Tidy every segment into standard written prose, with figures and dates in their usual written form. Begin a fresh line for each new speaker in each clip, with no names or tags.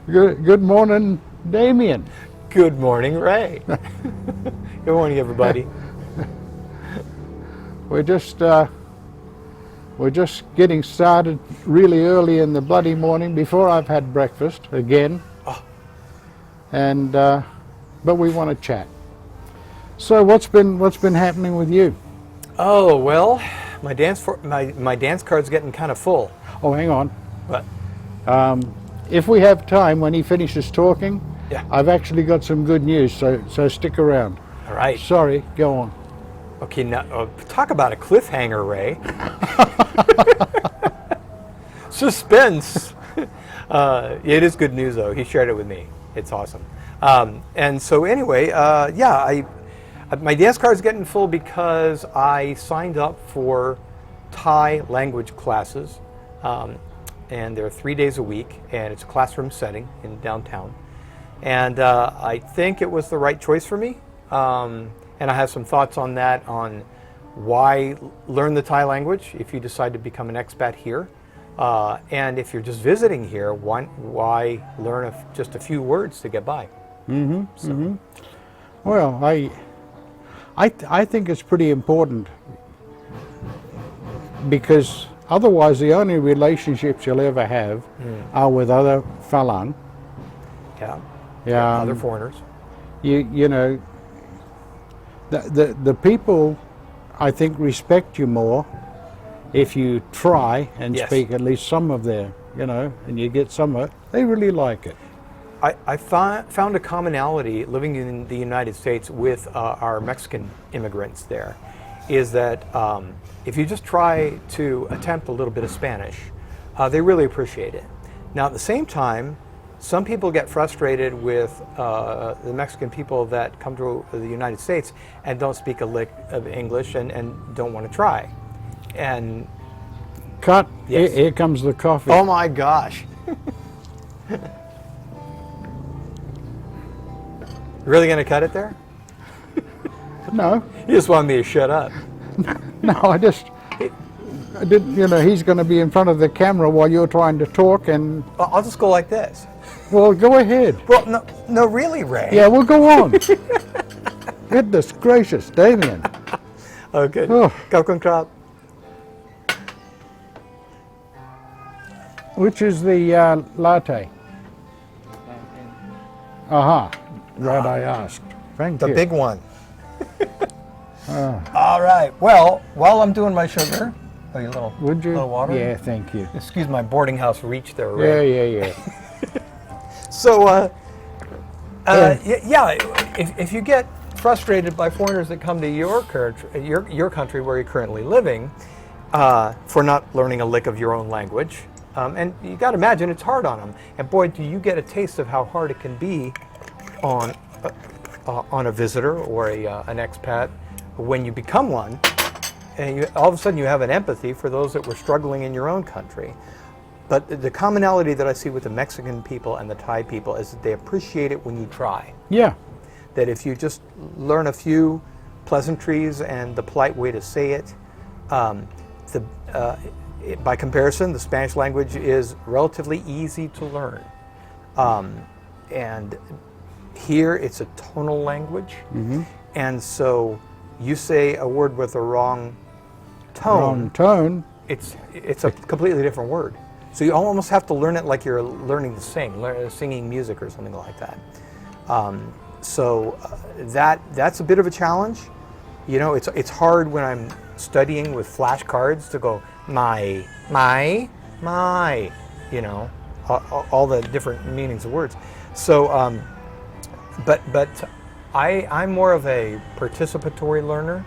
Good morning, Damian.
Good morning, Ray. Good morning, everybody.
We're just getting started really early in the bloody morning before I've had breakfast again.
Oh.
And but we want to chat. So what's been happening with you?
Oh well, my dance card's getting kind of full.
Oh, hang on.
What?
If we have time when he finishes talking,
Yeah.
I've actually got some good news. So stick around.
All right.
Sorry, go on.
Okay. Now, talk about a cliffhanger, Ray. Suspense. It is good news, though. He shared it with me. It's awesome. And so anyway, my dance card is getting full because I signed up for Thai language classes, and they're 3 days a week, and it's a classroom setting in downtown. And I think it was the right choice for me, and I have some thoughts on that, on why learn the Thai language if you decide to become an expat here. And if you're just visiting here, why learn just a few words to get by?
Mm-hmm. So. Mm-hmm. Well, I think it's pretty important, because otherwise the only relationships you'll ever have are with other Phalang.
Yeah. Other foreigners.
You know, the people, I think, respect you more if you try and speak at least some of their, and you get some of it. They really like it.
I found a commonality living in the United States with our Mexican immigrants there, is that if you just try to attempt a little bit of Spanish, they really appreciate it. Now, at the same time, some people get frustrated with the Mexican people that come to the United States and don't speak a lick of English and don't want to try. And
cut. Yes. Here comes the coffee.
Oh my gosh. Really going to cut it there?
No.
You just wanted me to shut up.
No, I didn't, he's going to be in front of the camera while you're trying to talk, and...
I'll just go like this.
Well, go ahead.
Well, no, really, Ray.
Yeah, we'll go on. Goodness gracious, Damian.
Oh, good. Kapkun krap.
Which is the latte? Aha. Right, I asked. Thank you.
The big one. All right. Well, while I'm doing my sugar, a little water?
Yeah, thank you.
Excuse my boarding house reach there, Ray.
Yeah.
So, if you get frustrated by foreigners that come to your country where you're currently living, for not learning a lick of your own language, and you got to imagine it's hard on them. And boy, do you get a taste of how hard it can be on a visitor or an expat when you become one, and all of a sudden you have an empathy for those that were struggling in your own country. But the commonality that I see with the Mexican people and the Thai people is that they appreciate it when you try.
Yeah.
That if you just learn a few pleasantries and the polite way to say it, by comparison, the Spanish language is relatively easy to learn. And here it's a tonal language. Mm-hmm. And so you say a word with the wrong tone, it's a completely different word. So you almost have to learn it like you're learning to singing music or something like that. So that's a bit of a challenge. It's hard when I'm studying with flashcards to go my, all the different meanings of words. So, but I'm more of a participatory learner.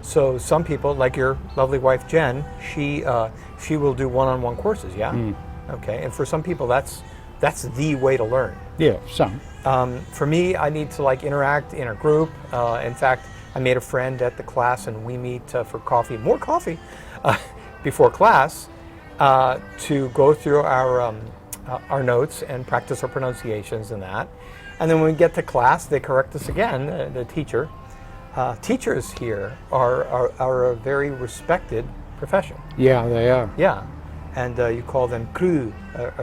So some people, like your lovely wife Jen, she will do one-on-one courses. Yeah. Okay. And for some people, that's the way to learn.
Yeah. Some.
For me, I need to interact in a group. In fact, I made a friend at the class, and we meet for more coffee, before class, to go through our notes and practice our pronunciations and that. And then when we get to class, they correct us again, the teacher. Teachers here are a very respected profession.
Yeah, they are.
Yeah. and you call them crew,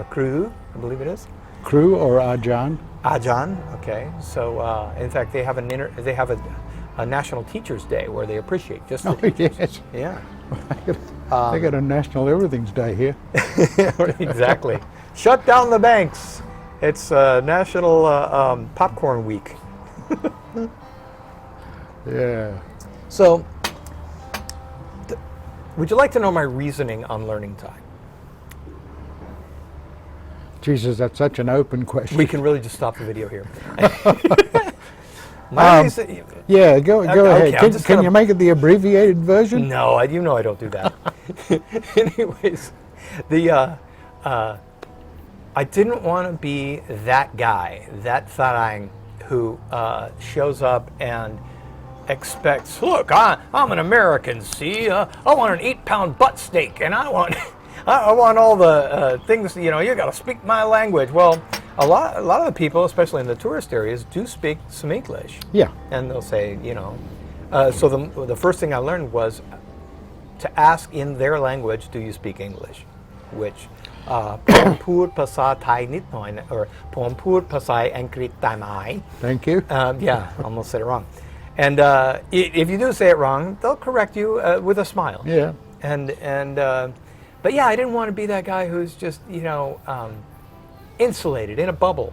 crew, I believe it is.
Crew or Ajahn.
Ajahn, okay. So, in fact, they have a National Teachers Day where they appreciate just the teachers.
Yes.
Yeah.
They got a National Everything's Day here.
Exactly. Shut down the banks. It's National Popcorn Week.
Yeah.
So, would you like to know my reasoning on learning Thai?
Jesus, that's such an open question.
We can really just stop the video here. My reason,
yeah, go
okay,
ahead. Can you make it the abbreviated version?
No, you know I don't do that. Anyways, I didn't want to be that guy, that Thailanh, who shows up and expects, look, I'm an American, see? I want an 8-pound butt steak, and I want all the things, you got to speak my language. Well, a lot of the people, especially in the tourist areas, do speak some English.
Yeah.
And they'll say, so the first thing I learned was to ask in their language, do you speak English? Which, ผมพูดภาษาไทยนิดหน่อยนะ or ผมพูดภาษาอังกฤษได้ไหม
Thank you.
Yeah, almost said it wrong. And if you do say it wrong, they'll correct you with a smile.
Yeah.
But yeah, I didn't want to be that guy who's just, insulated in a bubble,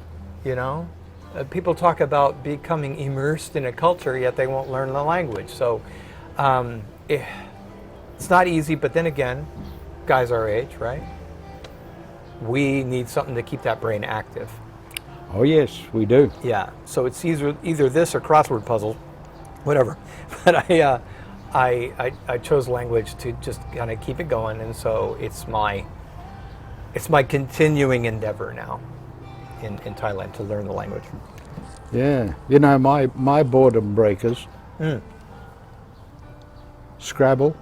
People talk about becoming immersed in a culture, yet they won't learn the language. So it's not easy, but then again, guys our age, right? We need something to keep that brain active.
Oh, yes, we do.
Yeah, so it's either this or crossword puzzles, whatever. But I chose language to just kind of keep it going, and so it's my continuing endeavor now in Thailand to learn the language.
Yeah, my boredom breakers. Scrabble.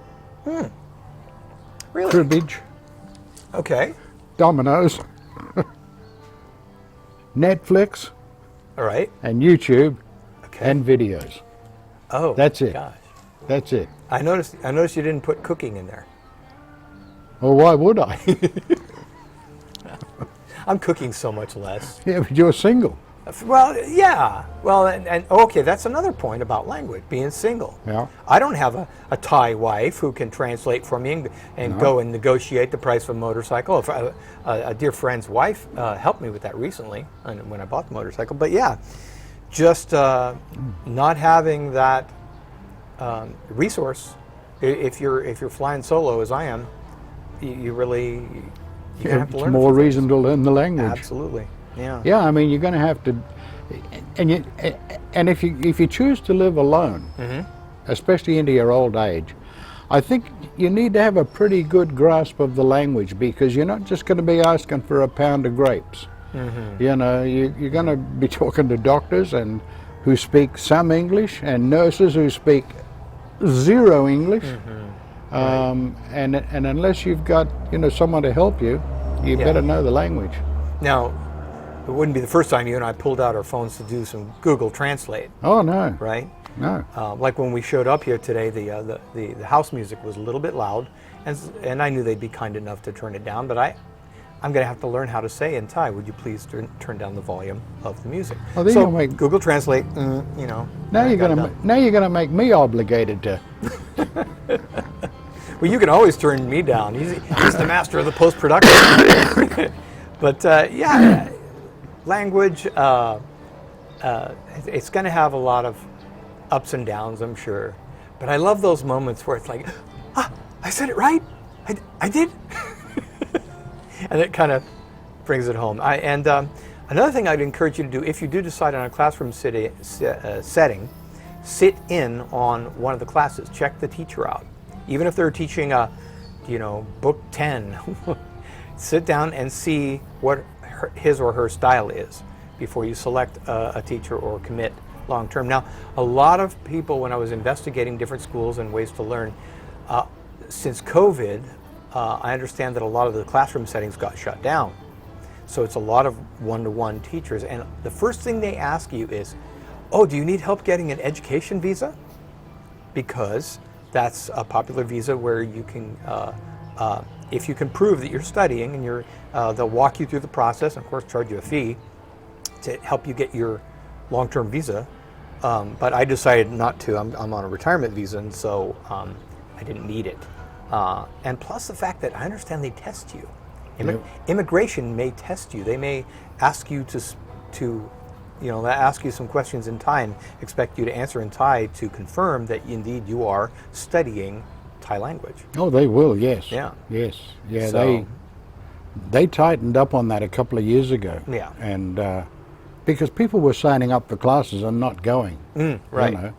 Really?
Cribbage.
Okay.
Dominoes. Netflix.
All right.
And YouTube.
Okay.
And videos.
Oh,
that's it.
Gosh.
That's it.
I noticed you didn't put cooking in there.
Well, why would I?
I'm cooking so much less.
Yeah, but you're single.
Well, yeah. Well, and okay, that's another point about language, being single.
Yeah.
I don't have a Thai wife who can translate for me and go and negotiate the price of a motorcycle. If a dear friend's wife helped me with that recently when I bought the motorcycle. But yeah, just not having that resource. If you're flying solo as I am, you really have to learn.
It's more reason to learn the language.
Absolutely. Yeah.
Yeah, I mean, you're going to have to, and if you choose to live alone, especially into your old age, I think you need to have a pretty good grasp of the language, because you're not just going to be asking for a pound of grapes. You're going to be talking to doctors and who speak some English, and nurses who speak zero English. And unless you've got someone to help you, you better know the language.
Now, it wouldn't be the first time you and I pulled out our phones to do some Google Translate.
Oh no!
Right?
No.
Like when we showed up here today, the house music was a little bit loud, and I knew they'd be kind enough to turn it down. But I'm going to have to learn how to say in Thai, would you please turn down the volume of the music?
Oh, then you'll make
Google Translate.
Now you're going to make me obligated to.
Well, you can always turn me down. He's the master of the post-production. But yeah, language, it's going to have a lot of ups and downs, I'm sure. But I love those moments where it's like, I said it right. I did. And it kind of brings it home. Another thing I'd encourage you to do, if you do decide on a classroom setting, sit in on one of the classes. Check the teacher out. Even if they're teaching book 10, sit down and see what his or her style is before you select a teacher or commit long term. Now, a lot of people, when I was investigating different schools and ways to learn, since COVID, I understand that a lot of the classroom settings got shut down. So it's a lot of one-to-one teachers. And the first thing they ask you is, oh, do you need help getting an education visa? Because that's a popular visa where you can, if you can prove that you're studying, and they'll walk you through the process, and of course charge you a fee to help you get your long-term visa. But I decided not to. I'm on a retirement visa, and so I didn't need it. And plus the fact that I understand they test you. Immigration may test you. They may ask you to ask you some questions in Thai and expect you to answer in Thai to confirm that indeed you are studying Thai language.
Oh, they will, yes.
Yeah.
Yes. Yeah,
So-
they tightened up on that a couple of years ago.
Yeah.
And because people were signing up for classes and not going.
Right.
You know.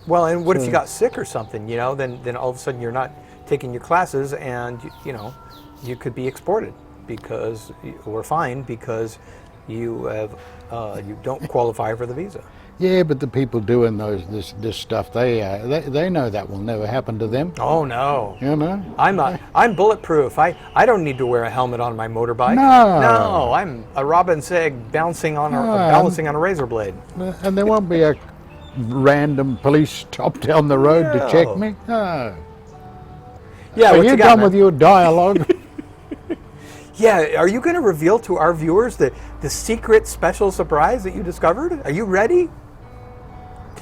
Well, and what if you got sick or something, then all of a sudden you're not taking your classes, and you could be exported or fined because you don't qualify for the visa.
Yeah, but the people doing this stuff, they know that will never happen to them.
Oh no.
You know?
I'm bulletproof. I don't need to wear a helmet on my motorbike.
No.
I'm a robin egg balancing on a razor blade.
And there won't be a random police stop down the road to check me. No.
Yeah,
Are
what
you
got,
done
man?
with your dialogue?
Yeah, are you going to reveal to our viewers the secret special surprise that you discovered? Are you ready?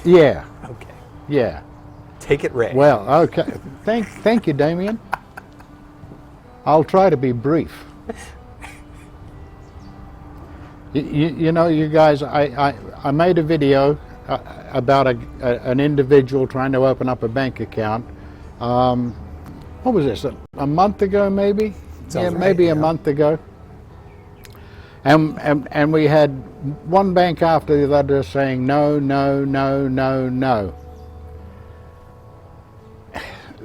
Yeah.
Okay.
Yeah.
Take it, Ray.
Well, okay. Thank you, Damian. I'll try to be brief. You know, you guys, I made a video about an individual trying to open up a bank account. What was this? A month ago, maybe?
Sounds right,
maybe
yeah.
a month ago. And we had one bank after the other saying no, no, no, no, no.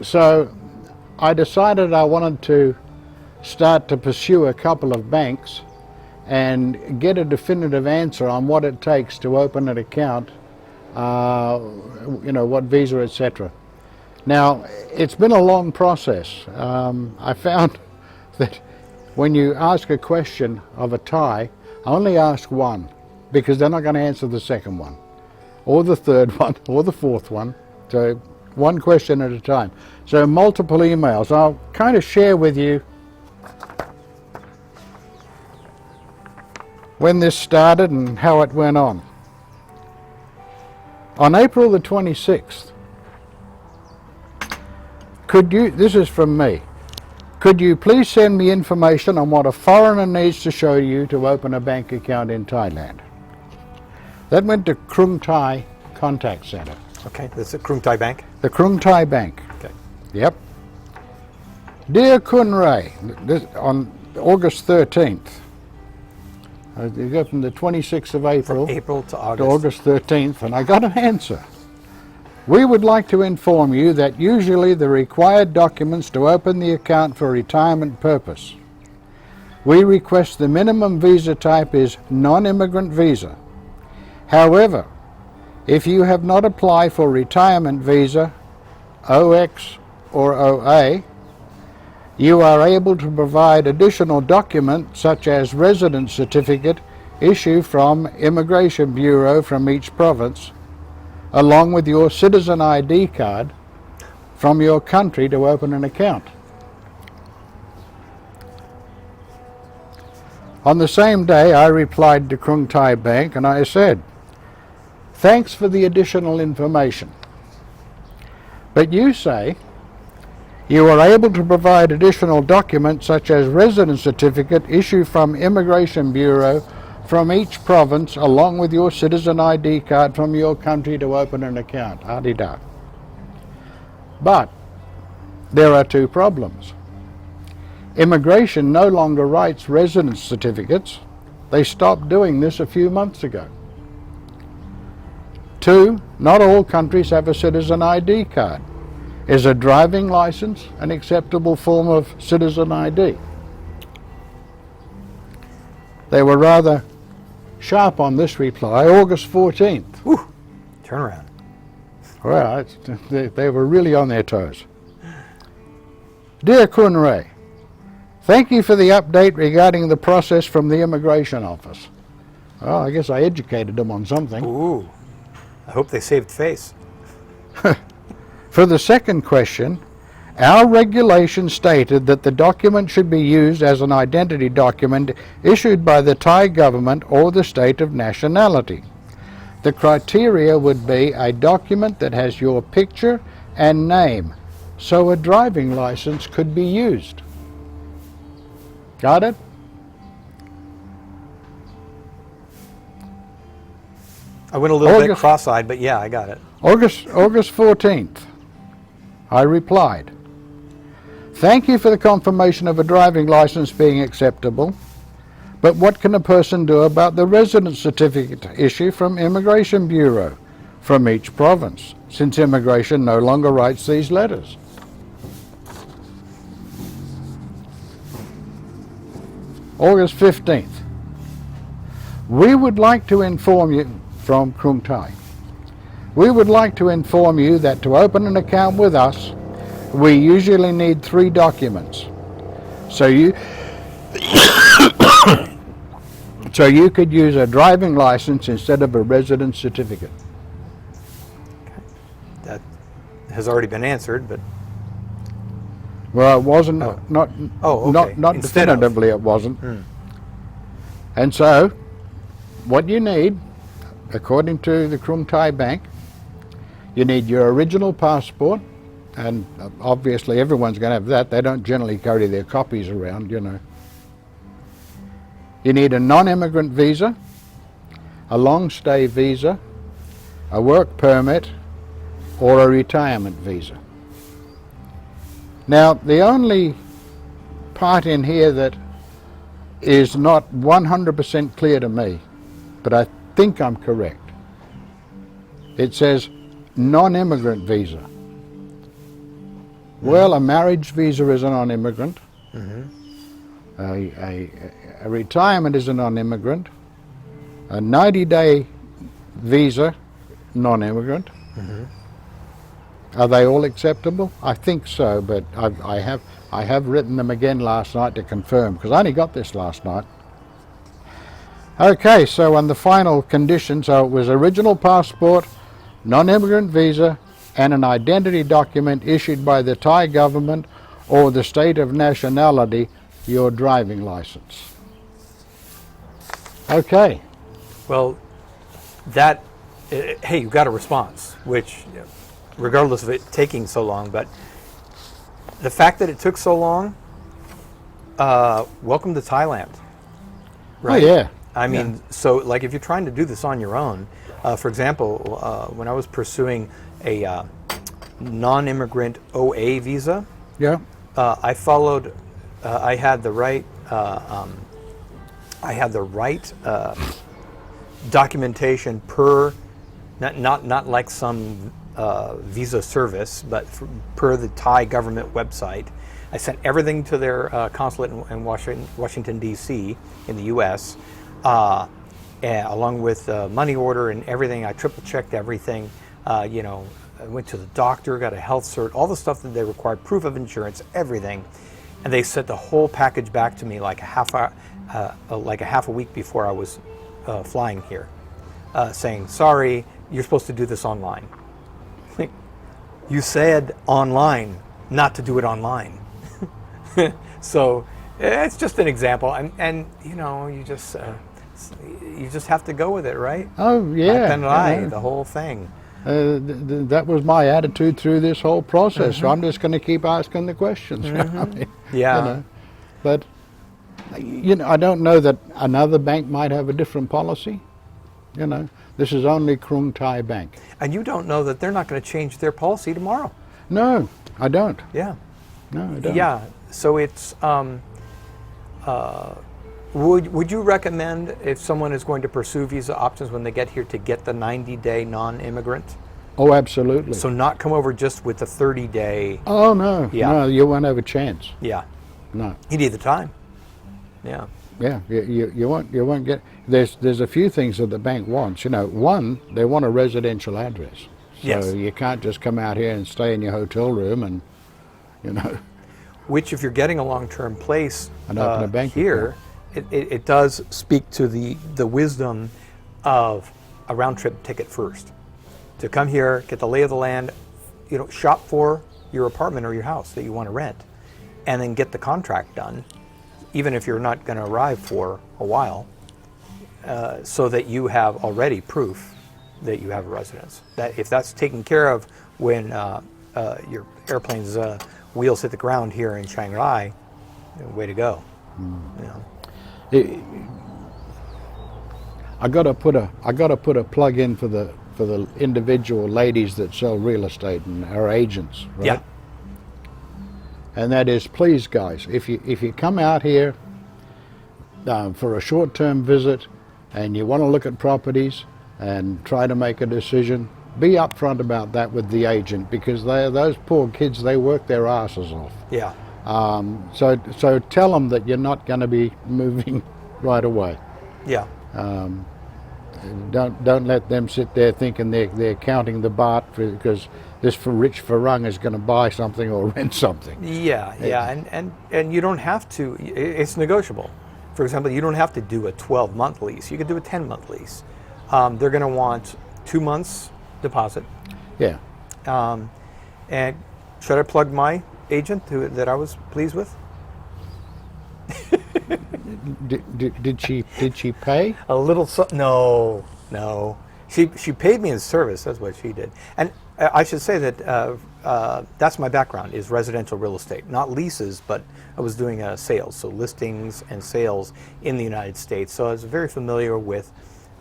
So I decided I wanted to start to pursue a couple of banks and get a definitive answer on what it takes to open an account, what visa, etc. Now, it's been a long process. I found that when you ask a question of a Thai, only ask one, because they're not going to answer the second one, or the third one, or the fourth one. So one question at a time. So multiple emails. I'll kind of share with you when this started and how it went on. On April the 26th, this is from me, could you please send me information on what a foreigner needs to show you to open a bank account in Thailand? That went to Krung Thai Contact Center.
Okay, this is Krung Thai Bank.
The Krung Thai Bank.
Okay.
Yep. Dear Kun Ray, on August 13th, you go from the 26th of April,
From April to
to
August.
August 13th, and I got an answer. We would like to inform you that usually the required documents to open the account for retirement purpose. We request the minimum visa type is non-immigrant visa. However, if you have not applied for retirement visa, OX or OA, you are able to provide additional documents such as residence certificate issued from Immigration Bureau from each province, along with your citizen ID card from your country to open an account. On the same day, I replied to Krung Thai Bank and I said, thanks for the additional information. But you say you are able to provide additional documents such as residence certificate issued from Immigration Bureau from each province along with your citizen ID card from your country to open an account. Adi-da. But there are two problems. Immigration no longer writes residence certificates. They stopped doing this a few months ago. Two, not all countries have a citizen ID card. Is a driving license an acceptable form of citizen ID? They were rather sharp on this reply, August 14th.
Whew. Turn around.
Well, they were really on their toes. Dear Kun Ray, thank you for the update regarding the process from the Immigration Office. Well, I guess I educated them on something.
Ooh. I hope they saved face.
For the second question, Our regulation stated that the document should be used as an identity document issued by the Thai government or the state of nationality. The criteria would be a document that has your picture and name, so a driving license could be used. Got it?
I went a little bit cross-eyed, but yeah, I got it.
August 14th, I replied, "Thank you for the confirmation of a driving license being acceptable, but what can a person do about the residence certificate issue from Immigration Bureau from each province, since immigration no longer writes these letters?" August 15th, "We would like to inform you," from Krung Thai, "we would like to inform you that to open an account with us, we usually need 3 documents. So you could use a driving license instead of a residence certificate."
That has already been answered, but
Well, it wasn't, not
okay. Instead of.
definitively it wasn't. And so, what you need, according to the Krung Thai Bank, you need your original passport, and obviously everyone's going to have that. They don't generally carry their copies around, you know. You need a non-immigrant visa, a long-stay visa, a work permit, or a retirement visa. Now, the only part in here that is not 100% clear to me, but I think I'm correct. It says non-immigrant visa. Well, a marriage visa is a non-immigrant. A retirement is a non-immigrant. A 90-day visa, non-immigrant. Are they all acceptable? I think so, but I have written them again last night to confirm, because I only got this last night. Okay, so on the final condition, so it was original passport, non-immigrant visa, and an identity document issued by the Thai government or the state of nationality, your driving license. Okay.
Well, that, hey, you got a response, which, regardless of it taking so long, but the fact that it took so long, welcome to Thailand. Right?
Oh, yeah.
I mean, so like if you're trying to do this on your own, for example, when I was pursuing a non-immigrant OA visa, I followed, I had the right documentation per, not like some visa service, but per the Thai government website. I sent everything to their consulate in Washington, D.C. in the U.S., along with money order and everything. I triple-checked everything. You know, I went to the doctor, got a health cert, all the stuff that they required, proof of insurance, everything. And they sent the whole package back to me like a half a week before I was flying here, saying, "Sorry, you're supposed to do this online." You said online, not to do it online. So it's just an example, and you know, you just have to go with it, right?
Oh yeah,
the whole thing.
That was my attitude through this whole process. So I'm just going to keep asking the questions.
Yeah.
You know, but you know, I don't know that another bank might have a different policy. You know, this is only Krung Thai Bank.
And you don't know that they're not going to change their policy tomorrow.
No, I don't.
Yeah.
No, I don't.
Yeah. So it's. Would you recommend, if someone is going to pursue visa options when they get here, to get the 90-day non-immigrant?
Oh, absolutely.
So not come over just with the 30-day.
Oh no,
Yeah.
no, you won't have a chance.
Yeah.
No.
You need the time. Yeah.
Yeah, you won't get. There's a few things that the bank wants. You know, one, they want a residential address. So
Yes.
you can't just come out here and stay in your hotel room and, you know.
Which, if you're getting a long-term place
And open a bank
here, it does speak to the wisdom of a round-trip ticket first. To come here, get the lay of the land, you know, shop for your apartment or your house that you want to rent, and then get the contract done, even if you're not going to arrive for a while, so that you have already proof that you have a residence. That if that's taken care of when your airplane's wheels hit the ground here in Shanghai, way to go. You know.
I got to put a plug in for the individual ladies that sell real estate and are agents, right?
Yeah.
And that is, please, guys, if you come out here for a short-term visit and you want to look at properties and try to make a decision, be upfront about that with the agent, because those poor kids, they work their asses off.
Yeah.
So tell them that you're not going to be moving right away.
Yeah.
Don't let them sit there thinking they're counting the baht because this rich Farang is going to buy something or rent something.
Yeah, and you don't have to. It's negotiable. For example, you don't have to do a 12-month lease. You could do a 10-month lease. They're going to want 2 months deposit. Yeah. And should I plug my agent that I was pleased with?
Did she pay?
A little. No. She paid me in service. That's what she did. And I should say that that's my background, is residential real estate, not leases, but I was doing sales, so listings and sales in the United States. So I was very familiar with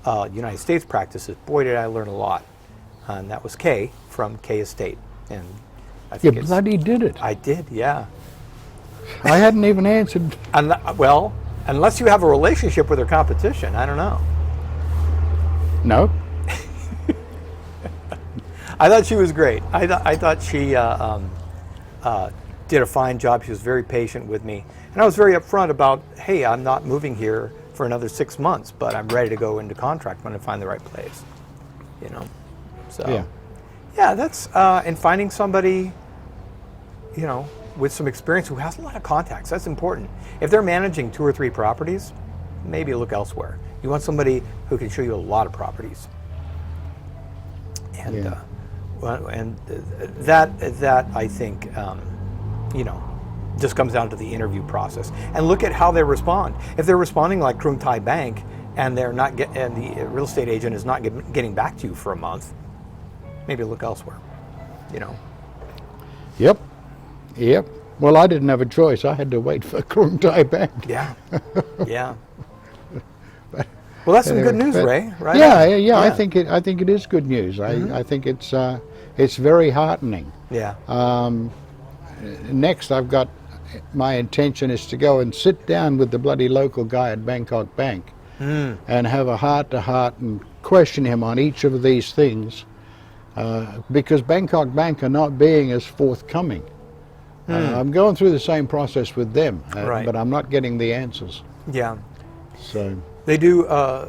United States practices. Boy, did I learn a lot. And that was Kay from Kay Estate. And I think
you bloody did it.
I did, yeah.
I hadn't even answered.
Well, unless you have a relationship with her competition, I don't know.
No.
I thought she was great. I thought she did a fine job. She was very patient with me. And I was very upfront about, hey, I'm not moving here for another 6 months, but I'm ready to go into contract when I find the right place. You know? So, yeah, that's, and finding somebody, you know, with some experience who has a lot of contacts. That's important. If they're managing 2 or 3 properties, maybe look elsewhere. You want somebody who can show you a lot of properties. And that I think, you know, just comes down to the interview process. And look at how they respond. If they're responding like Krung Thai Bank, and they're not and the real estate agent is not getting back to you for a month, maybe look elsewhere. You know.
Yep. Well, I didn't have a choice. I had to wait for Krung Thai Bank.
Yeah. Well, that's some good news, Ray. Right?
Yeah. I think it is good news. Mm-hmm. I think it's very heartening.
Yeah.
Next, my intention is to go and sit down with the bloody local guy at Bangkok Bank and have a heart-to-heart and question him on each of these things, because Bangkok Bank are not being as forthcoming. I'm going through the same process with them, but I'm not getting the answers.
Yeah.
So
they do.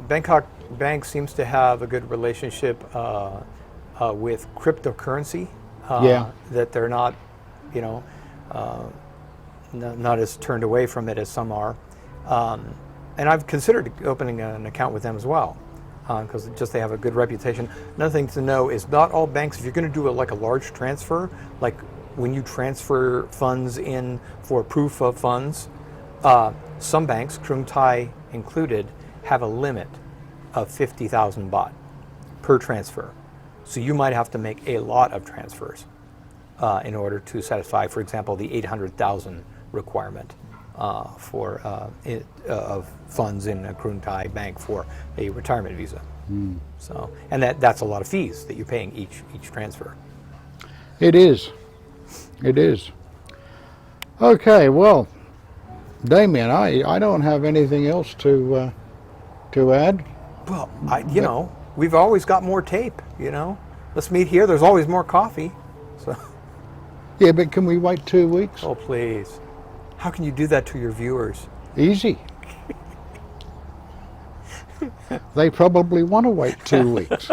Bangkok Bank seems to have a good relationship with cryptocurrency. That they're not, you know, not as turned away from it as some are. And I've considered opening an account with them as well, because they have a good reputation. Another thing to know is not all banks, if you're going to do a large transfer, like when you transfer funds in for proof of funds, some banks, Krung Thai included, have a limit of 50,000 baht per transfer. So you might have to make a lot of transfers in order to satisfy, for example, the 800,000 requirement of funds in a Krung Thai bank for a retirement visa. So, and that's a lot of fees that you're paying each transfer.
It is. Okay, well, Damian, I don't have anything else to add.
Well, you know, we've always got more tape. You know, let's meet here. There's always more coffee. So.
Yeah, but can we wait 2 weeks?
Oh, please. How can you do that to your viewers?
Easy. They probably want to wait 2 weeks.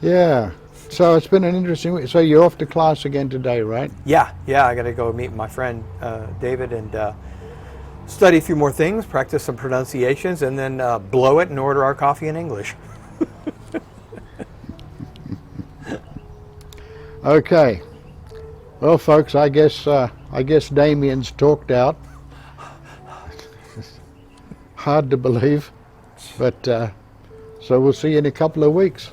Yeah. So it's been an interesting week. So you're off to class again today, right?
Yeah. I got to go meet my friend David and study a few more things, practice some pronunciations, and then blow it and order our coffee in English.
Okay. Well, folks, I guess Damian's talked out. Hard to believe, but so we'll see you in a couple of weeks.